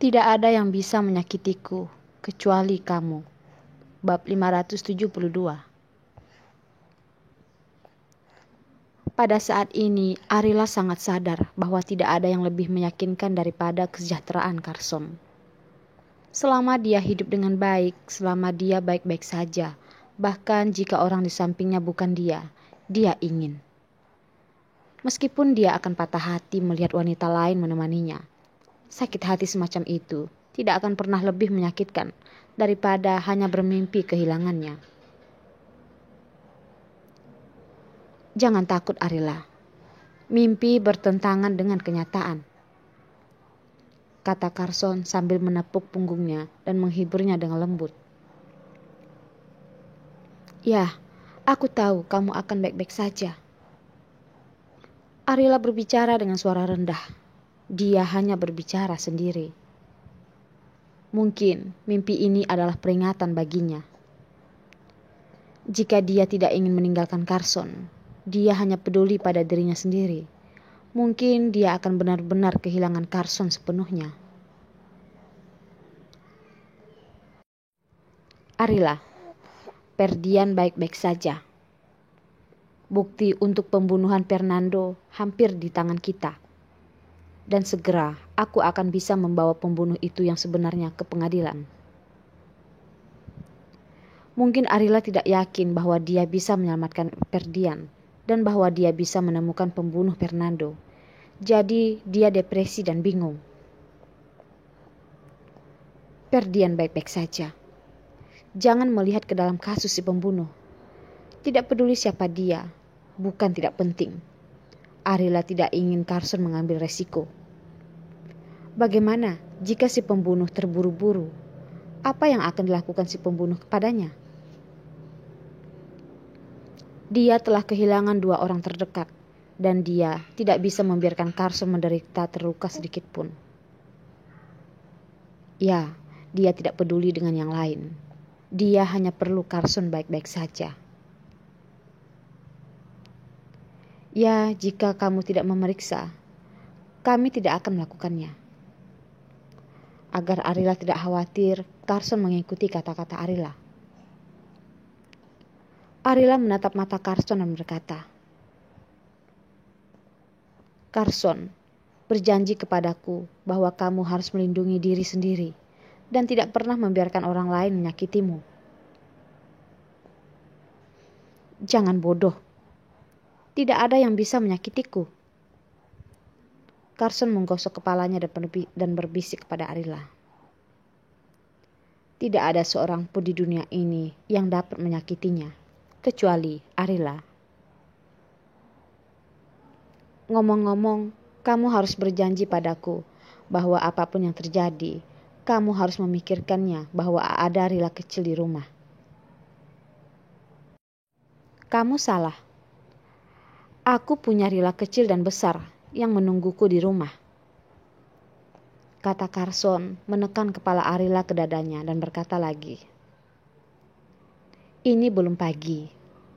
Tidak ada yang bisa menyakitiku kecuali kamu. Bab 572. Pada saat ini, Arila sangat sadar bahwa tidak ada yang lebih meyakinkan daripada kesejahteraan Carson. Selama dia hidup dengan baik, selama dia baik-baik saja, bahkan jika orang di sampingnya bukan dia ingin. Meskipun dia akan patah hati melihat wanita lain menemaninya, sakit hati semacam itu tidak akan pernah lebih menyakitkan daripada hanya bermimpi kehilangannya. Jangan takut, Arila. Mimpi bertentangan dengan kenyataan, kata Carson sambil menepuk punggungnya dan menghiburnya dengan lembut. Ya, aku tahu kamu akan baik-baik saja. Arila berbicara dengan suara rendah. Dia hanya berbicara sendiri. Mungkin mimpi ini adalah peringatan baginya. Jika dia tidak ingin meninggalkan Carson, dia hanya peduli pada dirinya sendiri. Mungkin dia akan benar-benar kehilangan Carson sepenuhnya. Arila, Ferdian baik-baik saja. Bukti untuk pembunuhan Fernando hampir di tangan kita. Dan segera aku akan bisa membawa pembunuh itu yang sebenarnya ke pengadilan. Mungkin Arila tidak yakin bahwa dia bisa menyelamatkan Ferdian dan bahwa dia bisa menemukan pembunuh Fernando. Jadi dia depresi dan bingung. Ferdian baik-baik saja. Jangan melihat ke dalam kasus si pembunuh. Tidak peduli siapa dia, bukan tidak penting. Arila tidak ingin Carson mengambil resiko. Bagaimana jika si pembunuh terburu-buru? Apa yang akan dilakukan si pembunuh kepadanya? Dia telah kehilangan 2 orang terdekat, dan dia tidak bisa membiarkan Carson menderita terluka sedikit pun. Ya, dia tidak peduli dengan yang lain. Dia hanya perlu Carson baik-baik saja. Ya, jika kamu tidak memeriksa, kami tidak akan melakukannya. Agar Arila tidak khawatir, Carson mengikuti kata-kata Arila. Arila menatap mata Carson dan berkata, Carson, berjanji kepadaku bahwa kamu harus melindungi diri sendiri dan tidak pernah membiarkan orang lain menyakitimu. Jangan bodoh. Tidak ada yang bisa menyakitiku. Carson menggosok kepalanya dan berbisik kepada Arila. Tidak ada seorang pun di dunia ini yang dapat menyakitinya, kecuali Arila. Ngomong-ngomong, kamu harus berjanji padaku bahwa apapun yang terjadi, kamu harus memikirkannya bahwa ada Arila kecil di rumah. Kamu salah. Aku punya Arila kecil dan besar yang menungguku di rumah, kata Carson menekan kepala Arila ke dadanya dan berkata lagi. Ini belum pagi,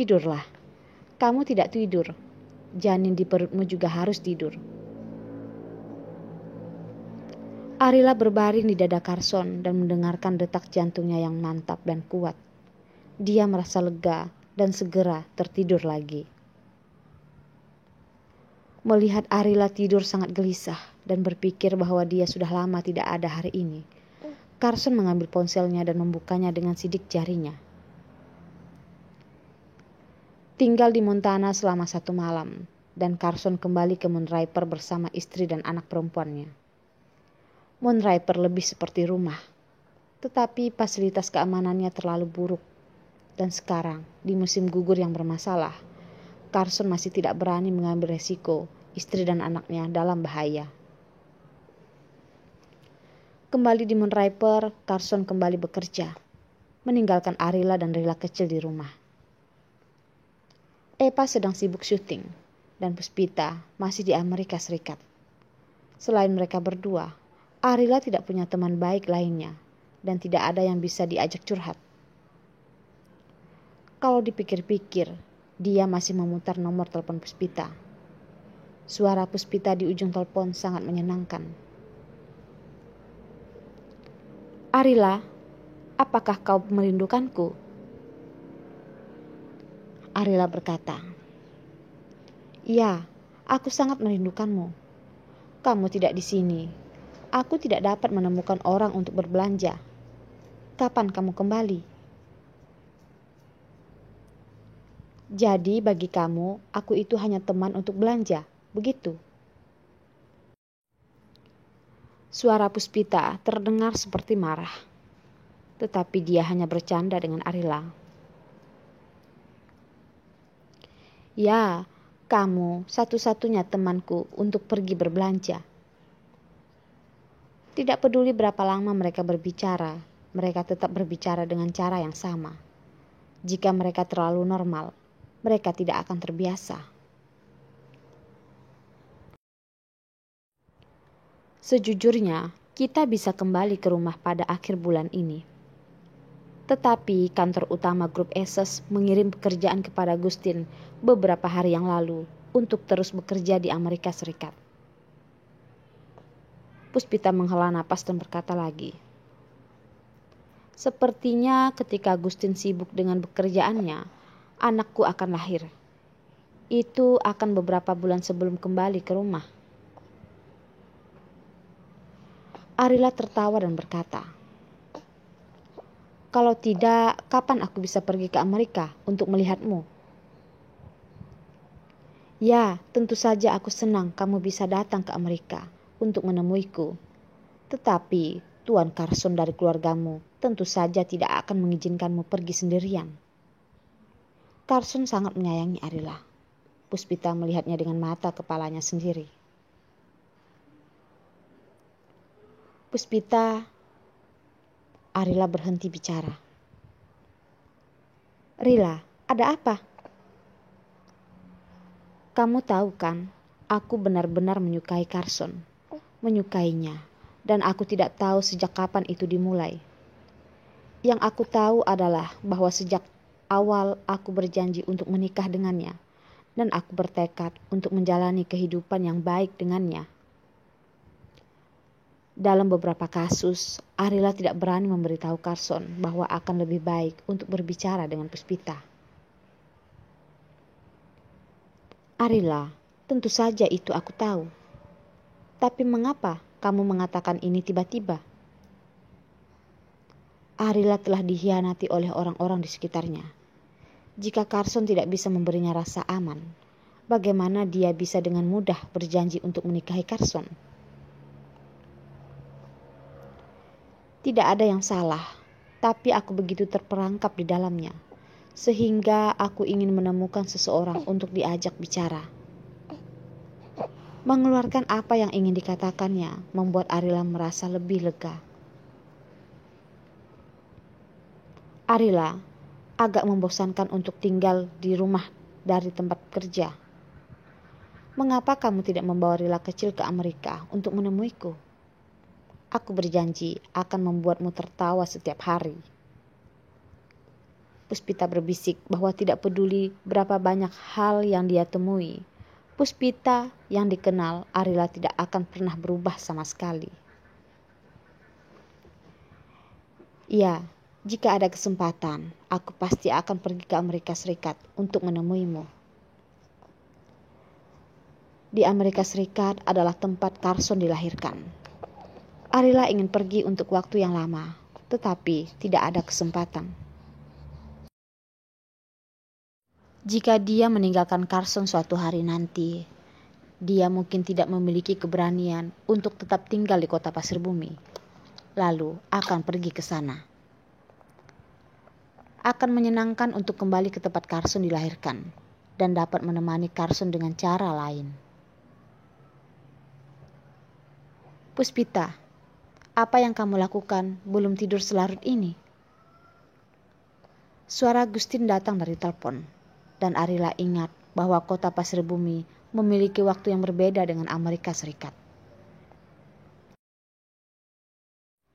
tidurlah. Kamu tidak tidur, janin di perutmu juga harus tidur. Arila berbaring di dada Carson dan mendengarkan detak jantungnya yang mantap dan kuat. Dia merasa lega dan segera tertidur lagi. Melihat Arila tidur sangat gelisah dan berpikir bahwa dia sudah lama tidak ada hari ini, Carson mengambil ponselnya dan membukanya dengan sidik jarinya. Tinggal di Montana selama 1 malam, dan Carson kembali ke Moon River bersama istri dan anak perempuannya. Moon River lebih seperti rumah, tetapi fasilitas keamanannya terlalu buruk. Dan sekarang, di musim gugur yang bermasalah, Carson masih tidak berani mengambil resiko istri dan anaknya dalam bahaya. Kembali di Moon River, Carson kembali bekerja, meninggalkan Arila dan Rila kecil di rumah. Eva sedang sibuk syuting, dan Puspita masih di Amerika Serikat. Selain mereka berdua, Arila tidak punya teman baik lainnya, dan tidak ada yang bisa diajak curhat. Kalau dipikir-pikir, dia masih memutar nomor telepon Puspita. Suara Puspita di ujung telepon sangat menyenangkan. Arila, apakah kau merindukanku? Arila berkata, "Ya, aku sangat merindukanmu. Kamu tidak di sini. Aku tidak dapat menemukan orang untuk berbelanja. Kapan kamu kembali?" "Jadi bagi kamu, aku itu hanya teman untuk belanja, begitu?" Suara Puspita terdengar seperti marah, tetapi dia hanya bercanda dengan Arila. "Ya, kamu satu-satunya temanku untuk pergi berbelanja." Tidak peduli berapa lama mereka berbicara, mereka tetap berbicara dengan cara yang sama. Jika mereka terlalu normal, mereka tidak akan terbiasa. Sejujurnya, kita bisa kembali ke rumah pada akhir bulan ini. Tetapi kantor utama grup Aces mengirim pekerjaan kepada Gustin beberapa hari yang lalu untuk terus bekerja di Amerika Serikat. Puspita menghela napas dan berkata lagi, "Sepertinya ketika Gustin sibuk dengan pekerjaannya, anakku akan lahir. Itu akan beberapa bulan sebelum kembali ke rumah." Arila tertawa dan berkata, "Kalau tidak, kapan aku bisa pergi ke Amerika untuk melihatmu?" "Ya, tentu saja aku senang kamu bisa datang ke Amerika untuk menemuiku. Tetapi Tuan Carson dari keluargamu tentu saja tidak akan mengizinkanmu pergi sendirian." Carson sangat menyayangi Arila. Puspita melihatnya dengan mata kepalanya sendiri. "Puspita," Arila berhenti bicara. "Rila, ada apa?" "Kamu tahu kan, aku benar-benar menyukai Carson. Menyukainya, dan aku tidak tahu sejak kapan itu dimulai. Yang aku tahu adalah bahwa sejak awal aku berjanji untuk menikah dengannya, dan aku bertekad untuk menjalani kehidupan yang baik dengannya. Dalam beberapa kasus, Arila tidak berani memberitahu Carson bahwa akan lebih baik untuk berbicara dengan Puspita." "Arila, tentu saja itu aku tahu. Tapi mengapa kamu mengatakan ini tiba-tiba?" Arila telah dikhianati oleh orang-orang di sekitarnya. Jika Carson tidak bisa memberinya rasa aman, bagaimana dia bisa dengan mudah berjanji untuk menikahi Carson? Tidak ada yang salah, tapi aku begitu terperangkap di dalamnya, sehingga aku ingin menemukan seseorang untuk diajak bicara. Mengeluarkan apa yang ingin dikatakannya membuat Arila merasa lebih lega. "Arila, agak membosankan untuk tinggal di rumah dari tempat kerja. Mengapa kamu tidak membawa Rila kecil ke Amerika untuk menemuiku? Aku berjanji akan membuatmu tertawa setiap hari." Puspita berbisik bahwa tidak peduli berapa banyak hal yang dia temui, Puspita yang dikenal Arila tidak akan pernah berubah sama sekali. "Ya, jika ada kesempatan, aku pasti akan pergi ke Amerika Serikat untuk menemuimu. Di Amerika Serikat adalah tempat Carson dilahirkan. Arila ingin pergi untuk waktu yang lama, tetapi tidak ada kesempatan. Jika dia meninggalkan Carson suatu hari nanti, dia mungkin tidak memiliki keberanian untuk tetap tinggal di kota Pasir Bumi, lalu akan pergi ke sana. Akan menyenangkan untuk kembali ke tempat Carson dilahirkan dan dapat menemani Carson dengan cara lain." "Puspita, apa yang kamu lakukan belum tidur selarut ini?" Suara Gustin datang dari telepon, dan Arila ingat bahwa kota Pasir Bumi memiliki waktu yang berbeda dengan Amerika Serikat.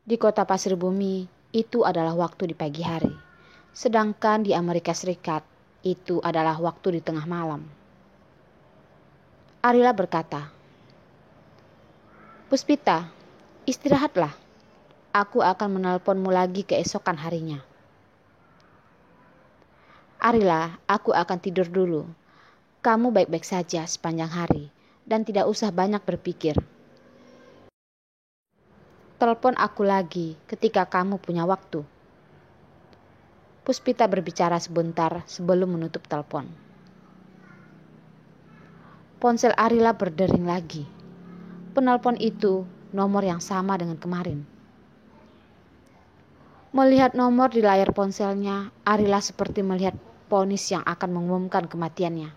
Di kota Pasir Bumi, itu adalah waktu di pagi hari, sedangkan di Amerika Serikat, itu adalah waktu di tengah malam. Arila berkata, "Puspita, istirahatlah. Aku akan menelponmu lagi keesokan harinya. Arila, aku akan tidur dulu. Kamu baik-baik saja sepanjang hari dan tidak usah banyak berpikir. Telepon aku lagi ketika kamu punya waktu. Puspita berbicara sebentar sebelum menutup telepon. Ponsel Arila berdering lagi. Penelpon itu nomor yang sama dengan kemarin. Melihat nomor di layar ponselnya, Arila seperti melihat vonis yang akan mengumumkan kematiannya.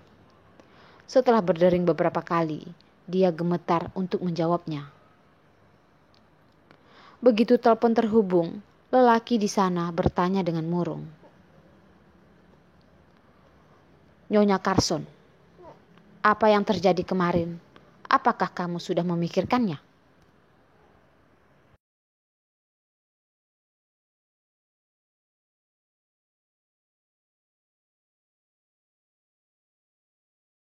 Setelah berdering beberapa kali, dia gemetar untuk menjawabnya. Begitu telepon terhubung, lelaki di sana bertanya dengan murung. Nyonya Carson, apa yang terjadi kemarin? Apakah kamu sudah memikirkannya?